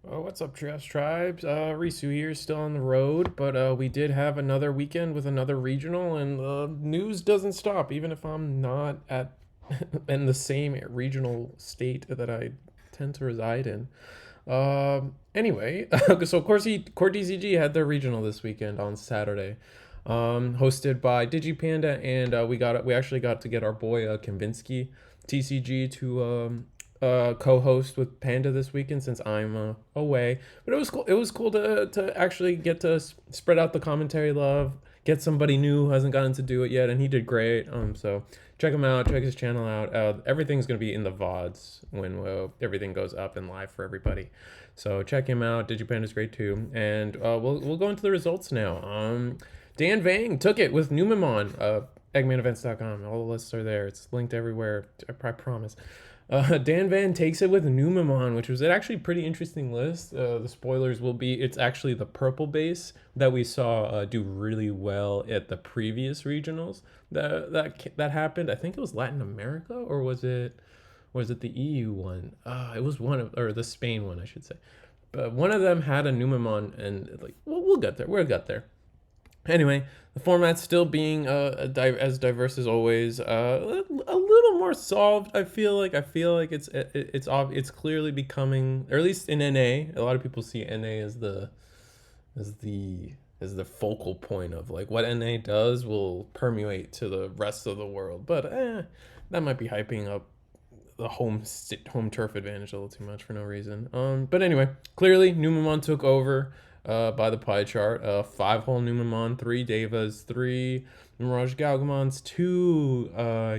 Oh, what's up, Trios Tribes? Risu here, still on the road, but we did have another weekend with another regional, and news doesn't stop, even if I'm not at in the same regional state that I tend to reside in. Anyway, so CoreTCG had their regional this weekend on Saturday, hosted by DigiPanda, and we actually got to get our boy Kavinsky TCG to co-host with Panda this weekend since I'm away. But it was cool. It was cool to actually get to spread out the commentary love, get somebody new who hasn't gotten to do it yet, and he did great. So check him out, check his channel out. Everything's gonna be in the VODs when everything goes up and live for everybody. So check him out. Digipanda's great too, and we'll go into the results now. Dan Vang took it with Numemon. EggmanEvents.com. All the lists are there. It's linked everywhere. I promise. Dan Van takes it with Numemon, which was an actually pretty interesting list. The spoilers will be it's actually the purple base that we saw do really well at the previous regionals that happened. I think it was Latin America, or was it the EU one? It was one of, or the Spain one, I should say. But one of them had a Numemon, and like we'll get there. We'll get there. Anyway, the format's still being as diverse as always. A little more solved. I feel like it's clearly becoming, or at least in NA. A lot of people see NA as the as the focal point of like what NA does will permeate to the rest of the world. But that might be hyping up the home turf advantage a little too much for no reason. But anyway, clearly Numemon took over by the pie chart. 5 whole Numemon, 3 Devas, 3 Miragegaogomons, 2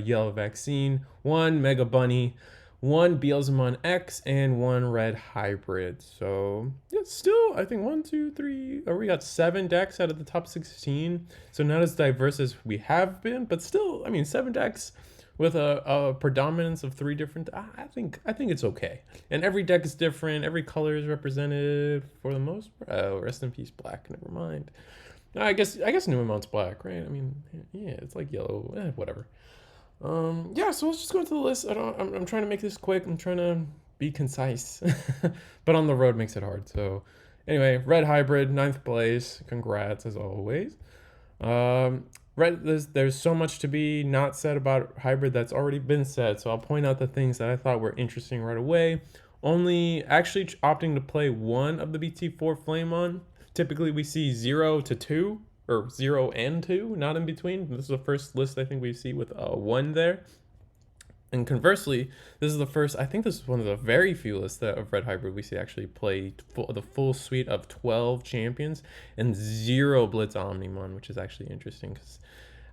Yellow Vaccine, 1 Mega Bunny, 1 Beelzemon X, and 1 Red Hybrid. So yeah, still I think 1, 2, 3. Or we got 7 decks out of the top 16. So not as diverse as we have been, but still, I mean, 7 decks with a predominance of 3 different. I think it's okay, and every deck is different. Every color is represented for the most part. Oh, rest in peace, black. Never mind. I guess New Amounts black, right? I mean, yeah, it's like yellow. Whatever. Yeah. So let's just go into the list. I'm trying to make this quick. I'm trying to be concise, but on the road makes it hard. So anyway, red hybrid, ninth place. Congrats as always. Um, Right, there's so much to be not said about hybrid that's already been said, so I'll point out the things that I thought were interesting right away. Only actually opting to play one of the BT4 Flamon. Typically, we see 0 to 2 or 0 and 2, not in between. This is the first list I think we see with one there. And conversely, this is the first. I think this is one of the very few lists of Red Hybrid we see actually play the full suite of 12 champions and 0 Blitz Omnimon, which is actually interesting because,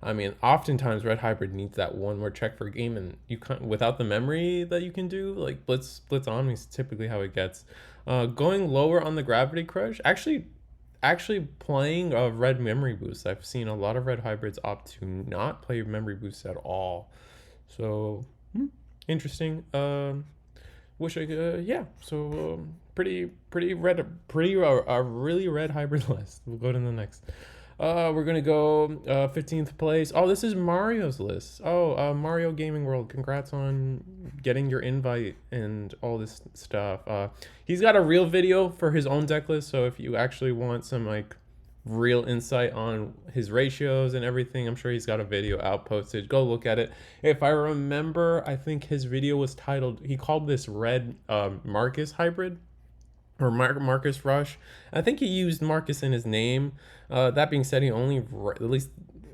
I mean, oftentimes Red Hybrid needs that one more check for game, and you can't without the memory that you can do. Like Blitz Omni is typically how it gets. Going lower on the Gravity Crush, actually playing a red memory boost. I've seen a lot of Red Hybrids opt to not play memory boosts at all. So interesting. Wish I could. Yeah. So pretty red, a really red hybrid list. We'll go to the next. We're gonna go 15th place. Oh, this is Mario's list. Oh, Mario Gaming World. Congrats on getting your invite and all this stuff. He's got a real video for his own deck list. So if you actually want some like real insight on his ratios and everything, I'm sure he's got a video out posted. Go look at it. If I remember, I think his video was titled, he called this red Marcus hybrid or Marcus Rush. I think he used Marcus in his name. That being said, he only at least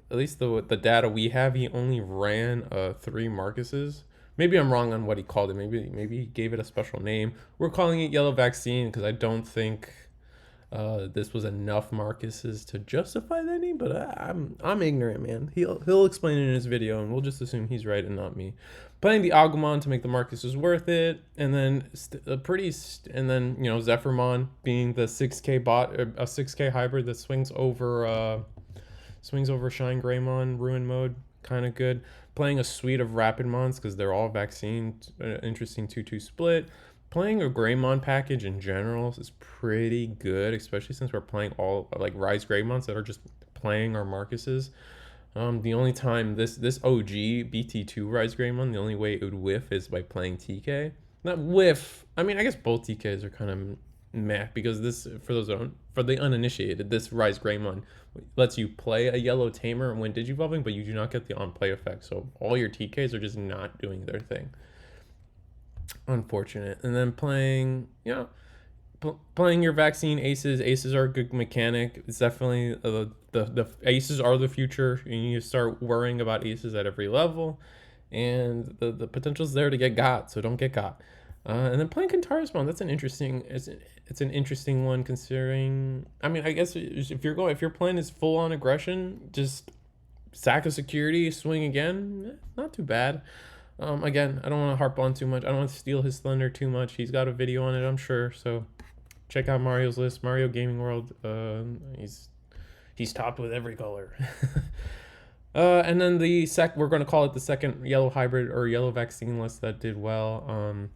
the data we have, he only ran 3 Marcuses. Maybe I'm wrong on what he called it. Maybe he gave it a special name. We're calling it Yellow Vaccine because I don't think this was enough Marcuses to justify that name, but I'm ignorant, man. He'll explain it in his video, and we'll just assume he's right and not me. Playing the Agumon to make the Marcuses worth it, and then Zephyrmon being the 6K bot, a 6K hybrid that swings over Shine Greymon Ruin mode, kind of good. Playing a suite of Rapidmons because they're all vaccine, interesting 2-2 split. Playing a Greymon package in general is pretty good, especially since we're playing all like Rise Greymons that are just playing our Marcuses. The only time this OG BT2 Rise Greymon, the only way it would whiff is by playing TK. Not whiff. I mean, I guess both TKs are kind of meh, because this, for the uninitiated, this Rise Greymon lets you play a yellow tamer when digivolving, but you do not get the on play effect. So all your TKs are just not doing their thing. Unfortunate. And then playing, playing your vaccine aces. Aces are a good mechanic. It's definitely the aces are the future. You need to start worrying about aces at every level, and the potential's there to get got. So don't get got. And then playing Kentarismon, that's an interesting. It's an interesting one considering. I mean, I guess if your plan is full on aggression, just sack a security, swing again, not too bad. Again, I don't want to harp on too much. I don't want to steal his thunder too much. He's got a video on it, I'm sure. So check out Mario's list, Mario Gaming World. He's topped with every color. And then we're going to call it the second yellow hybrid or yellow vaccine list that did well.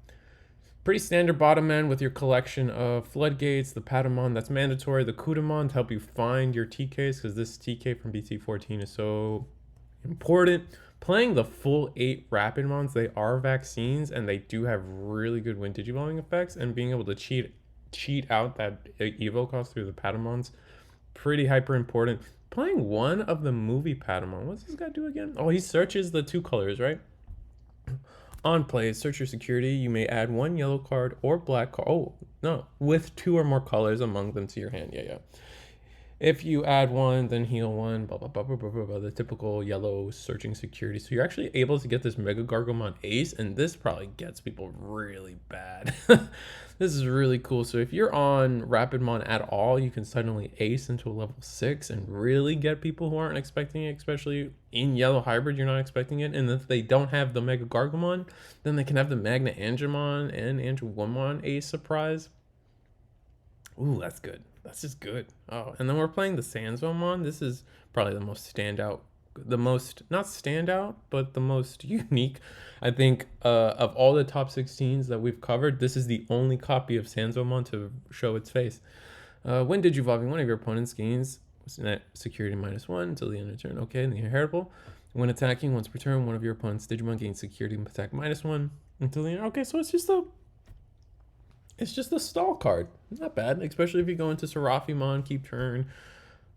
Pretty standard bottom end with your collection of floodgates, the Patamon that's mandatory, the Kudamon to help you find your TKs, because this TK from BT14 is so important. Playing the full 8 Rapidmons, they are vaccines and they do have really good win digivolving effects, and being able to cheat out that evo cost through the Patamons, pretty hyper important. Playing one of the movie Patamon, what's this guy do again? Oh, he searches the 2 colors, right? On play, search your security. You may add 1 yellow card or black card. Oh, no, with 2 or more colors among them to your hand. Yeah. If you add 1, then heal 1, blah, blah, blah, blah, blah, blah, blah, the typical yellow searching security. So you're actually able to get this MegaGargomon ace, and this probably gets people really bad. This is really cool. So if you're on Rapidmon at all, you can suddenly ace into a level 6 and really get people who aren't expecting it, especially in yellow hybrid, you're not expecting it. And if they don't have the MegaGargomon, then they can have the Magna-Angemon and Angemon ace surprise. Ooh, that's good. That's just good. Oh, and then we're playing the Sandsomon. This is probably the most standout, not standout, but the most unique, I think, of all the top 16s that we've covered. This is the only copy of Sandsomon to show its face. When digivolving one of your opponent's gains net security -1 until the end of the turn. Okay, and the inheritable. When attacking once per turn, one of your opponent's Digimon gains security and attack -1 until the end. Okay, so it's just a stall card. Not bad, especially if you go into Seraphimon, keep turn.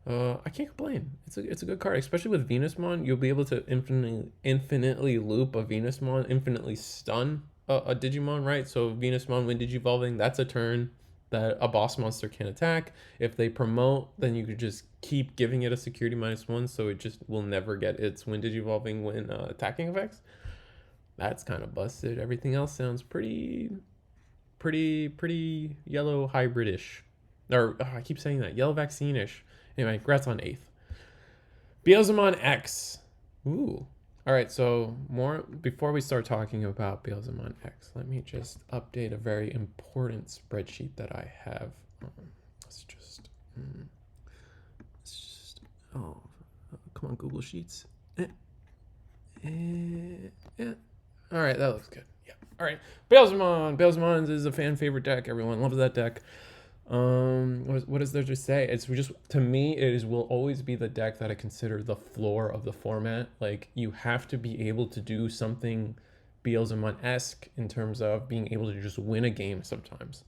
I can't complain. It's a good card, especially with Venusmon. You'll be able to infinitely loop a Venusmon, infinitely stun a Digimon, right? So Venusmon, when digivolving, that's a turn that a boss monster can attack. If they promote, then you could just keep giving it a security -1, so it just will never get its when digivolving when attacking effects. That's kind of busted. Everything else sounds pretty yellow hybrid-ish. Or I keep saying that, yellow vaccine-ish. Anyway, congrats on 8th. Beelzemon X. Ooh. All right, so before we start talking about Beelzemon X, let me just update a very important spreadsheet that I have. Oh, come on, Google Sheets. Yeah. All right, that looks good. Yeah. All right, Beelzemon is a fan favorite deck. Everyone loves that deck. What is there to say? It's just, to me, will always be the deck that I consider the floor of the format. Like, you have to be able to do something Beelzemon-esque in terms of being able to just win a game sometimes.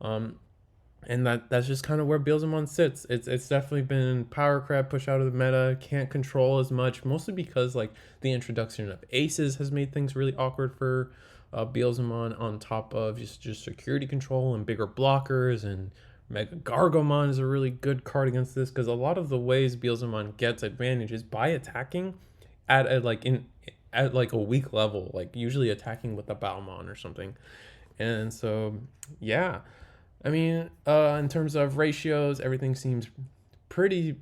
And that's just kind of where Beelzemon sits. It's definitely been power crab push out of the meta, can't control as much, mostly because like the introduction of aces has made things really awkward for Beelzemon, on top of just security control and bigger blockers. And MegaGargomon is a really good card against this, because a lot of the ways Beelzemon gets advantage is by attacking at a weak level, like usually attacking with a Balmon or something. And so yeah, I mean, in terms of ratios, everything seems pretty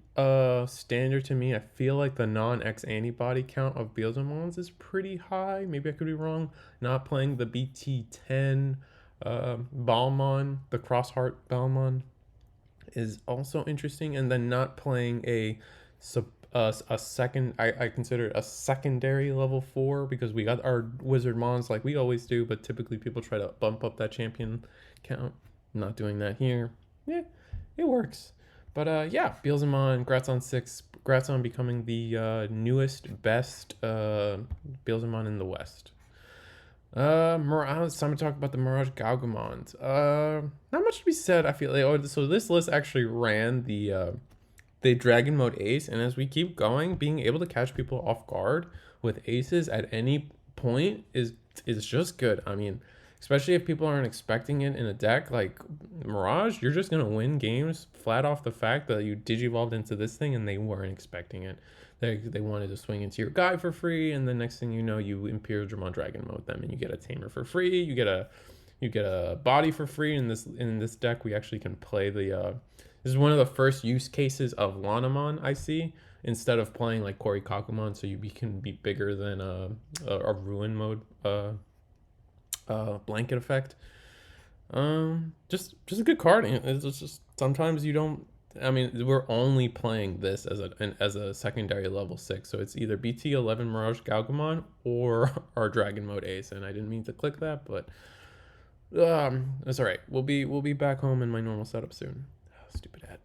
standard to me. I feel like the non-X antibody count of Beelzemons is pretty high. Maybe I could be wrong. Not playing the BT10 Balmon, the Crossheart Balmon, is also interesting. And then not playing a second, I consider it a secondary level 4, because we got our Wizard Mons like we always do, but typically people try to bump up that champion count. I'm not doing that here. Yeah, it works. But yeah, Beelzemon, congrats on 6. Congrats on becoming the newest, best Beelzemon in the West. It's time to talk about the Miragegaogamons. Not much to be said. I feel like, oh, so this list actually ran the Dragon Mode Ace, and as we keep going, being able to catch people off guard with aces at any point is just good. I mean, especially if people aren't expecting it in a deck like Mirage, you're just gonna win games flat off the fact that you digivolved into this thing and they weren't expecting it. They wanted to swing into your guy for free, and the next thing you know, you Imperialdramon Dragon Mode them, and you get a Tamer for free. You get a body for free. In this deck, we actually can play the. This is one of the first use cases of Numemon I see. Instead of playing like CoreTCG, so you can be bigger than a Ruin Mode blanket effect. Just a good card. It's just sometimes you don't. I mean, we're only playing this as a secondary level 6, so it's either BT11 Miragegaogamon or our Dragon Mode Ace. And I didn't mean to click that, but it's all right. We'll be back home in my normal setup soon. Oh, stupid ad.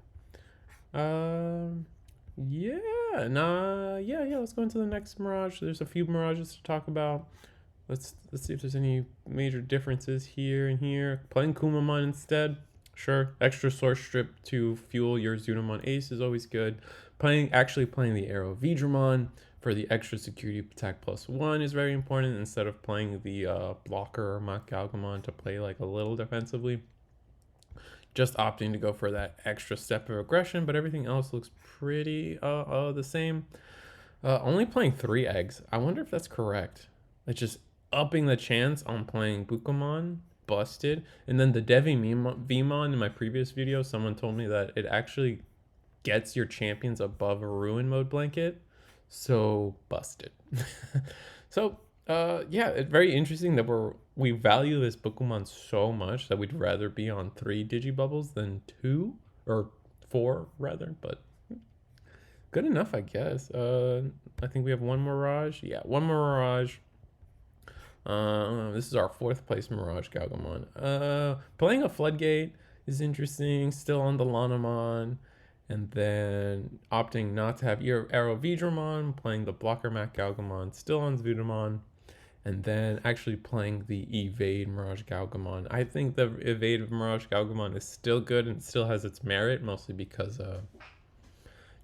Yeah, nah, yeah. Let's go into the next Mirage. There's a few Mirages to talk about. Let's see if there's any major differences here and here. Playing Numemon instead, sure. Extra source strip to fuel your Numemon Ace is always good. Actually playing the Arrow Vidramon for the extra security attack +1 is very important, instead of playing the blocker or MegaGargomon to play like a little defensively. Just opting to go for that extra step of aggression, but everything else looks pretty the same. Only playing 3 eggs. I wonder if that's correct. It's just upping the chance on playing Bukomon, busted. And then the Devimon in my previous video, someone told me that it actually gets your champions above a Ruin Mode blanket. So busted. So yeah, it's very interesting that we value this Bukomon so much that we'd rather be on 3 Digibubbles than 2 or 4 rather, but good enough, I guess. I think we have one Mirage. Yeah, one Mirage. This is our 4th place Miragegaogamon. Playing a Floodgate is interesting. Still on the Numemon. And then opting not to have Arrow Vidramon, playing the blocker MegaGargomon, still on Zvudamon, and then actually playing the Evade Miragegaogamon. I think the Evade Miragegaogamon is still good and still has its merit, mostly because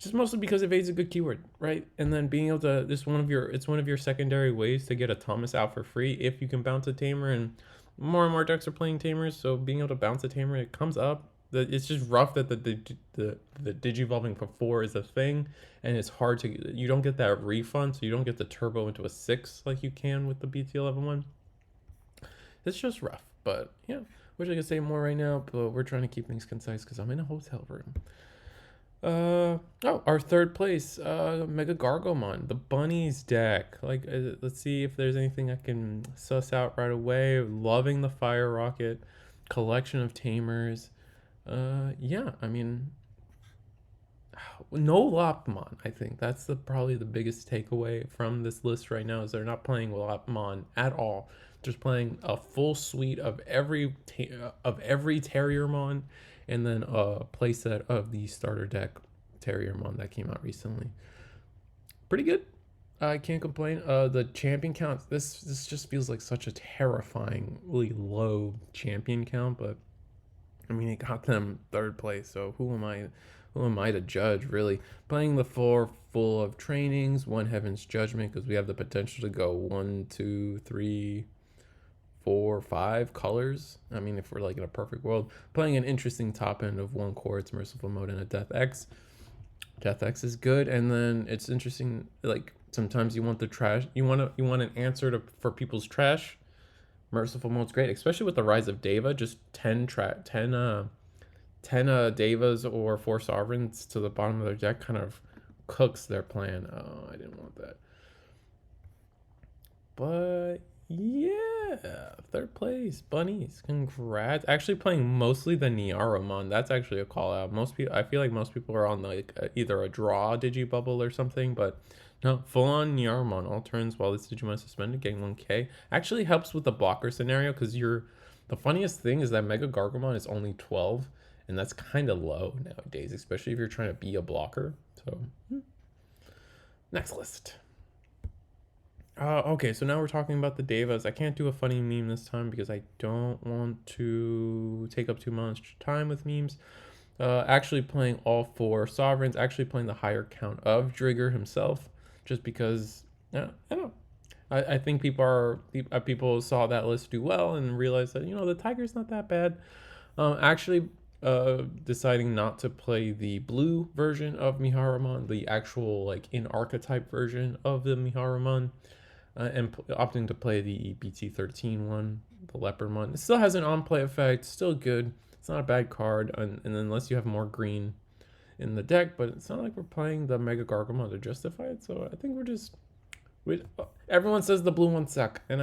Evade's a good keyword, right? And then being able to, it's one of your secondary ways to get a Thomas out for free if you can bounce a Tamer, and more decks are playing Tamers, so being able to bounce a Tamer, it comes up. It's just rough that the digivolving for 4 is a thing, and it's hard to, you don't get that refund, so you don't get the turbo into a 6 like you can with the BT11 one. It's just rough, but yeah, wish I could say more right now, but we're trying to keep things concise because I'm in a hotel room. Our 3rd place, MegaGargomon, the bunnies deck. Like, let's see if there's anything I can suss out right away. Loving the Fire Rocket collection of Tamers. Yeah, I mean, no Lopmon. I think that's probably the biggest takeaway from this list right now, is they're not playing Lopmon at all. Just playing a full suite of every Terriermon, and then a playset of the starter deck Terriermon that came out recently. Pretty good. I can't complain. The champion count. This just feels like such a terrifyingly low champion count, but I mean, it got them 3rd place, so who am I to judge, really? Playing the 4 full of trainings, 1 Heaven's Judgment, because we have the potential to go 1, 2, 3, 4, 5 colors. I mean, if we're like in a perfect world. Playing an interesting top end of 1 Quartz, Merciful Mode, and a Death X. Death X is good, and then it's interesting, like, sometimes you want the trash, you want an answer for people's trash. Merciful Mode's great, especially with the rise of Deva. Just 10 Devas or 4 Sovereigns to the bottom of their deck kind of cooks their plan. Oh, I didn't want that. But yeah, 3rd place, bunnies. Congrats. Actually playing mostly the Niaromon. That's actually a call out. I feel like most people are on like either a draw Digibubble or something, but no, full on Niaromon. All turns while this Digimon is suspended, getting 1k. Actually helps with the blocker scenario, because the funniest thing is that MegaGargomon is only 12, and that's kind of low nowadays, especially if you're trying to be a blocker. So next list. Okay, so now we're talking about the Devas. I can't do a funny meme this time because I don't want to take up too much time with memes. Actually playing all four sovereigns, actually playing the higher count of Drigger himself, just because I don't know. I think people saw that list do well and realized that the Tiger's not that bad. Actually, deciding not to play the blue version of Miharamon, the actual like in archetype version of the Miharamon, and opting to play the BT13 one, the Leopard one. It still has an on play effect, still good. It's not a bad card, and unless you have more green in the deck, but it's not like we're playing the MegaGargomon to justify it. So I think everyone says the blue ones suck, and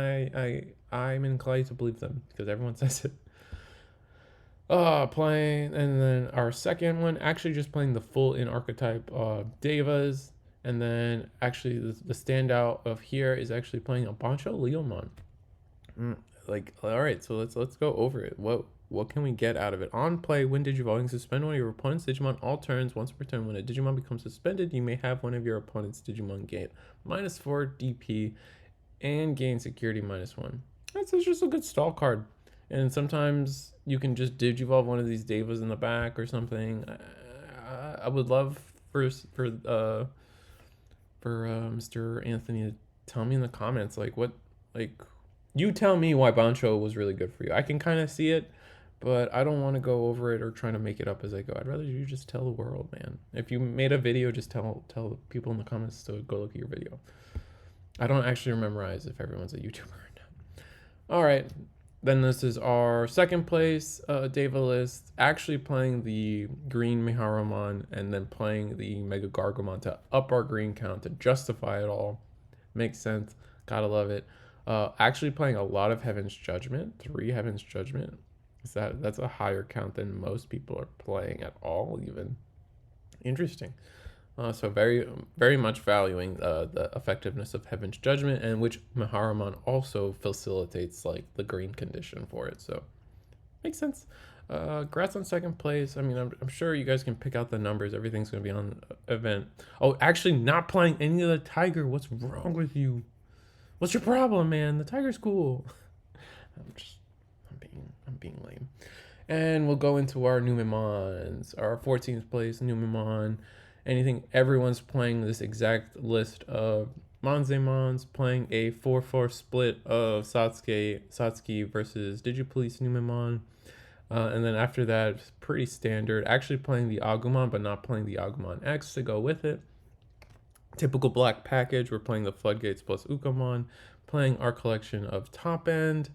I'm inclined to believe them because everyone says it. Playing, and then our second one actually just playing the full in archetype Devas, and then actually the standout of here is actually playing a Bancho Leomon. Like, all right, so let's go over it. What can we get out of it? On play, when Digivolving, suspend one of your opponent's Digimon all turns. Once per turn, when a Digimon becomes suspended, you may have one of your opponent's Digimon gain -4 DP and gain security -1. That's just a good stall card. And sometimes you can just Digivolve one of these Devas in the back or something. I would love for Mr. Anthony to tell me in the comments like you tell me why Bancho was really good for you. I can kind of see it, but I don't want to go over it or trying to make it up as I go. I'd rather you just tell the world, man. If you made a video, just tell people in the comments to go look at your video. I don't actually memorize if everyone's a YouTuber or not. All right, then this is our second place Deva list. Actually playing the green Miharamon and then playing the MegaGargomon to up our green count to justify it all. Makes sense. Gotta love it. Actually playing a lot of Heaven's Judgment, 3 Heaven's Judgment. That's a higher count than most people are playing at all, even. Interesting. So very much valuing the effectiveness of Heaven's Judgment, and which Miharamon also facilitates like the green condition for it. So makes sense. Congrats on second place. I mean, I'm sure you guys can pick out the numbers. Everything's gonna be on event. Oh, actually not playing any of the Tiger. What's wrong with you? What's your problem, man? The Tiger's cool. I'm being lame. And we'll go into our Numemons. Our 14th place Numemon. Everyone's playing this exact list of Monzemons, playing a 4-4 split of Satsuki versus Digipolice Numemon. And then after that, pretty standard. Actually playing the Agumon, but not playing the Agumon X to go with it. Typical black package. We're playing the Floodgates plus Ukamon. Playing our collection of top end.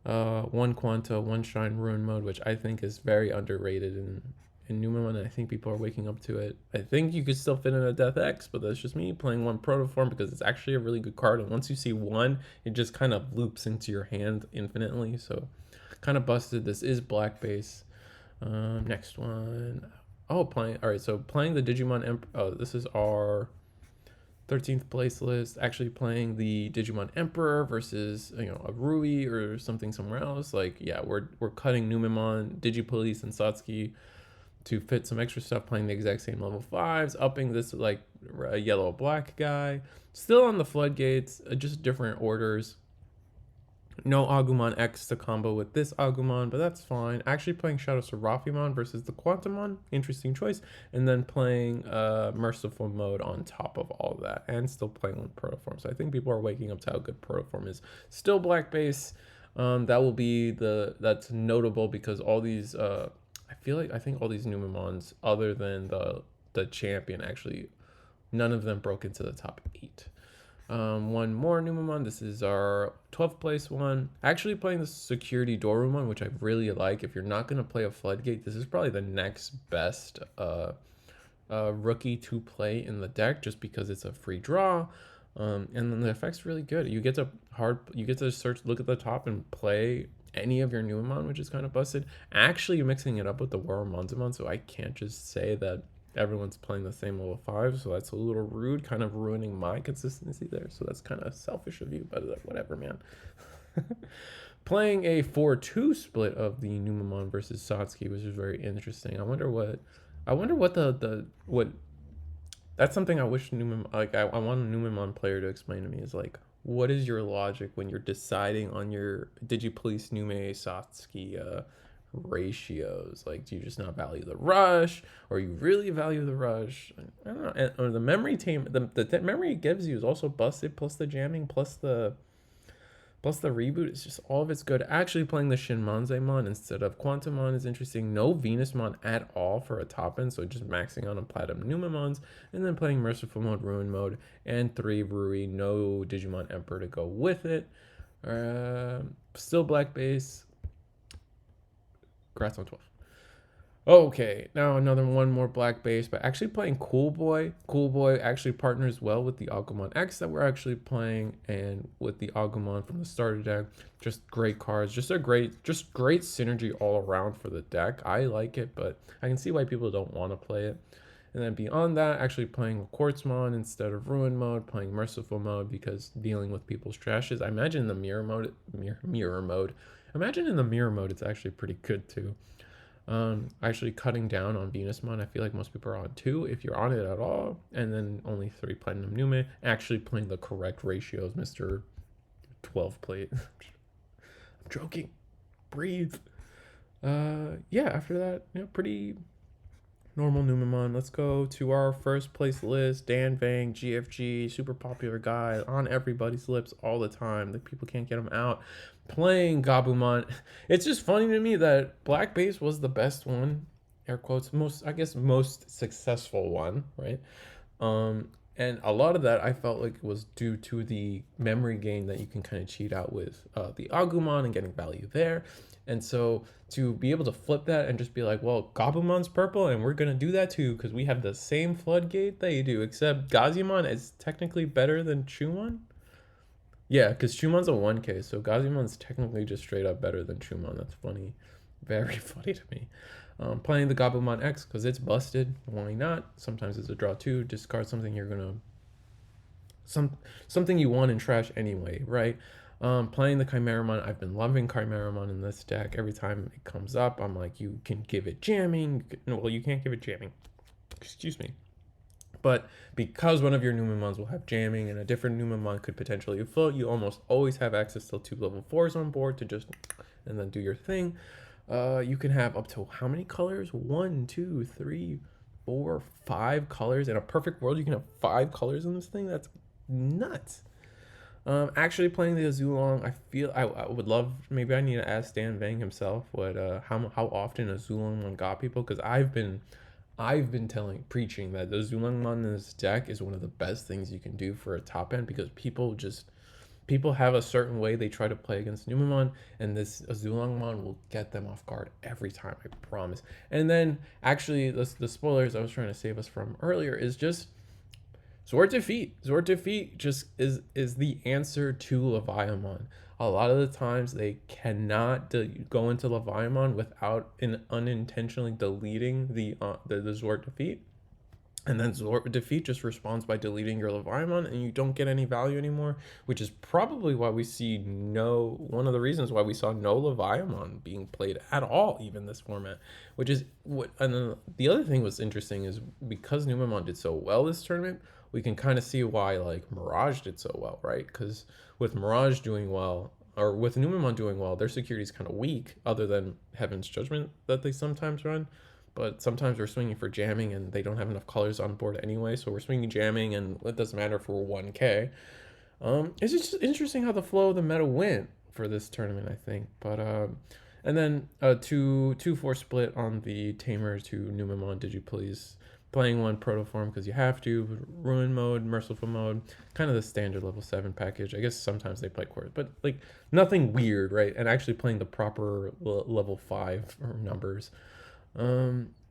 1 Quanta, 1 Shine Ruin mode, which I think is very underrated in Numemon. I think people are waking up to it. I think you could still fit in a Death X, but that's just me playing 1 Protoform because it's actually a really good card. And once you see 1, it just kind of loops into your hand infinitely. So kind of busted. This is black base. Next one. Oh, all right. So playing the Digimon Emperor. Oh, this is our 13th place list. Actually playing the Digimon Emperor versus a Rui or something somewhere else. Like, yeah, we're cutting Numemon, Digipolice, and Satsuki to fit some extra stuff, playing the exact same level 5s, upping this like a yellow black guy, still on the Floodgates, just different orders. No Agumon X to combo with this Agumon, but that's fine. Actually playing Shadow Seraphimon versus the Quantumon, interesting choice. And then playing Merciful mode on top of all of that, and still playing with Protoform. So I think people are waking up to how good Protoform is. Still black base. That's notable because all these I think all these Numemons, other than the champion, actually none of them broke into the top 8. One more Numemon. This is our 12th place one. Actually playing the Security Dorumon, which I really like. If you're not going to play a Floodgate, this is probably the next best rookie to play in the deck, just because it's a free draw. And then the effect's really good. You get to look at the top and play any of your Numemon, which is kind of busted. Actually, you're mixing it up with the Monzemon, so I can't just say that everyone's playing the same level 5, so that's a little rude, kind of ruining my consistency there. So that's kind of selfish of you, but whatever, man. Playing a 4-2 split of the Numemon versus Satsuki, which is very interesting. I wonder what that's something I wish I want a Numemon player to explain to me, is like what is your logic when you're deciding on your Digipolice Nume Satsuki ratios? Like, do you just not value the rush, or you really value the rush? I don't know. Or the memory team, the memory it gives you is also busted, plus the jamming, plus the reboot. Is just all of it's good. Actually playing the Shinmanzemon instead of Quantumon is interesting. No Venusmon at all for a top end, so just maxing out on Platinum Numemons, and then playing Merciful Mode, Ruin Mode, and 3 Rui. No Digimon Emperor to go with it. Still black base. Congrats on 12. Okay, now one more black base, but actually playing Cool Boy. Cool Boy actually partners well with the Agumon X that we're actually playing, and with the Agumon from the starter deck. Just great cards, just great synergy all around for the deck. I like it, but I can see why people don't want to play it. And then beyond that, actually playing Quartzmon instead of Ruin Mode, playing Merciful Mode because dealing with people's trashes. I imagine in the mirror mode. Imagine in the mirror mode, it's actually pretty good too. Actually cutting down on Venusmon. I feel like most people are on 2 if you're on it at all, and then only 3 Platinum Nume. Actually playing the correct ratios, Mr. 12 plate. I'm joking. Breathe. Yeah, after that, pretty normal Numemon. Let's go to our first place list. Dan Vang, GFG, super popular guy on everybody's lips all the time. The people can't get him out. Playing Gabumon. It's just funny to me that black base was the best one, air quotes, most successful one, right? And a lot of that I felt like was due to the memory gain that you can kind of cheat out with the Agumon and getting value there. And so to be able to flip that and just be like, well, Gabumon's purple and we're going to do that too because we have the same floodgate that you do, except Gazimon is technically better than Chumon. Yeah, because Chumon's a 1K, so Gazimon's technically just straight up better than Chumon. That's funny. Very funny to me. Playing the Gabumon X because it's busted. Why not? Sometimes it's a draw 2. Discard something you're going to... something you want in trash anyway, right? Playing the Chimeramon. I've been loving Chimeramon in this deck. Every time it comes up, I'm like, you can give it jamming. Well, you can't give it jamming. Excuse me. But because one of your Numemons will have jamming and a different Numemon could potentially float, you almost always have access to 2 level 4s on board to just, and then do your thing. You can have up to how many colors? 1, 2, 3, 4, 5 colors. In a perfect world, you can have 5 colors in this thing. That's nuts. Actually playing the Azulong, I feel I would love, maybe I need to ask Dan Vang himself what how often Azulong got people, because I've been preaching that the Azulong in this deck is one of the best things you can do for a top end, because people have a certain way they try to play against Numemon, and this Azulongmon will get them off guard every time, I promise. And then actually the spoilers I was trying to save us from earlier is just Zord Defeat. Zord Defeat just is the answer to Leviamon. A lot of the times they cannot go into Leviamon without unintentionally deleting the Zord Defeat. And then Zord Defeat just responds by deleting your Leviamon, and you don't get any value anymore, which is probably why we see one of the reasons why we saw no Leviamon being played at all, even this format. Which is what, and then the other thing was interesting is because Numemon did so well this tournament, we can kind of see why like Mirage did so well, right? Because with Mirage doing well, or with Numemon doing well, their security is kind of weak, other than Heaven's Judgment that they sometimes run. But sometimes we're swinging for jamming and they don't have enough colors on board anyway, so we're swinging jamming and it doesn't matter for 1K. It's just interesting how the flow of the meta went for this tournament, I think. But and then 2-4 split on the Tamer to Numemon Digipolice. Playing one Protoform because you have to, Ruin Mode, Merciful Mode, kind of the standard level 7 package. I guess sometimes they play Quartz, but like nothing weird, right? And actually playing the proper level 5 numbers.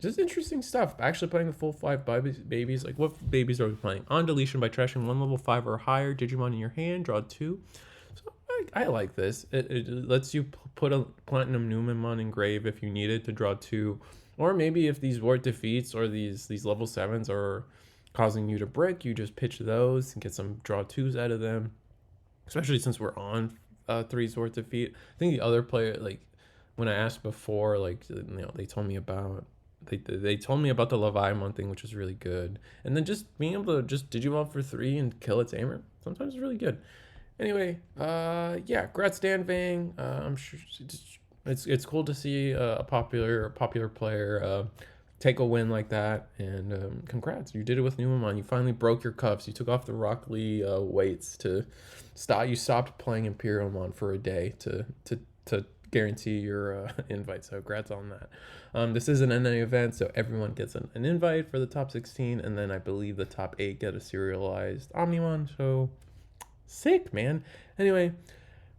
Just interesting stuff. Actually playing the full 5 babies. Like, what babies are we playing? On deletion by trashing 1 level 5 or higher Digimon in your hand, draw 2. So I like this. It lets you put a Platinum Numemon in grave if you needed to draw 2. Or maybe if these Ward defeats or these level 7s are causing you to brick, you just pitch those and get some draw 2s out of them. Especially since we're on 3 Ward defeat. I think the other player, like, when I asked before, like, they told me about they told me about the Leviamon thing, which was really good. And then just being able to just Digivolve for 3 and kill its Tamer sometimes is really good. Anyway, yeah, congrats Dan Vang. I'm sure it's cool to see a popular player take a win like that, and congrats, you did it with Numemon. You finally broke your cuffs. You took off the Rock Lee weights to stop. You stopped playing Imperialmon for a day to guarantee your invite. So congrats on that. This is an NA event, so everyone gets an invite for the top 16, and then I believe the top 8 get a serialized Omnimon. So sick, man. Anyway,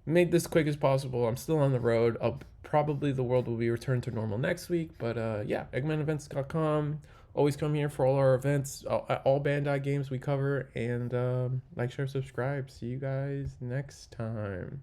made this quick as possible. I'm still on the road. Probably the world will be returned to normal next week. But yeah, EggmanEvents.com. Always come here for all our events, all Bandai games we cover. And like, share, subscribe. See you guys next time.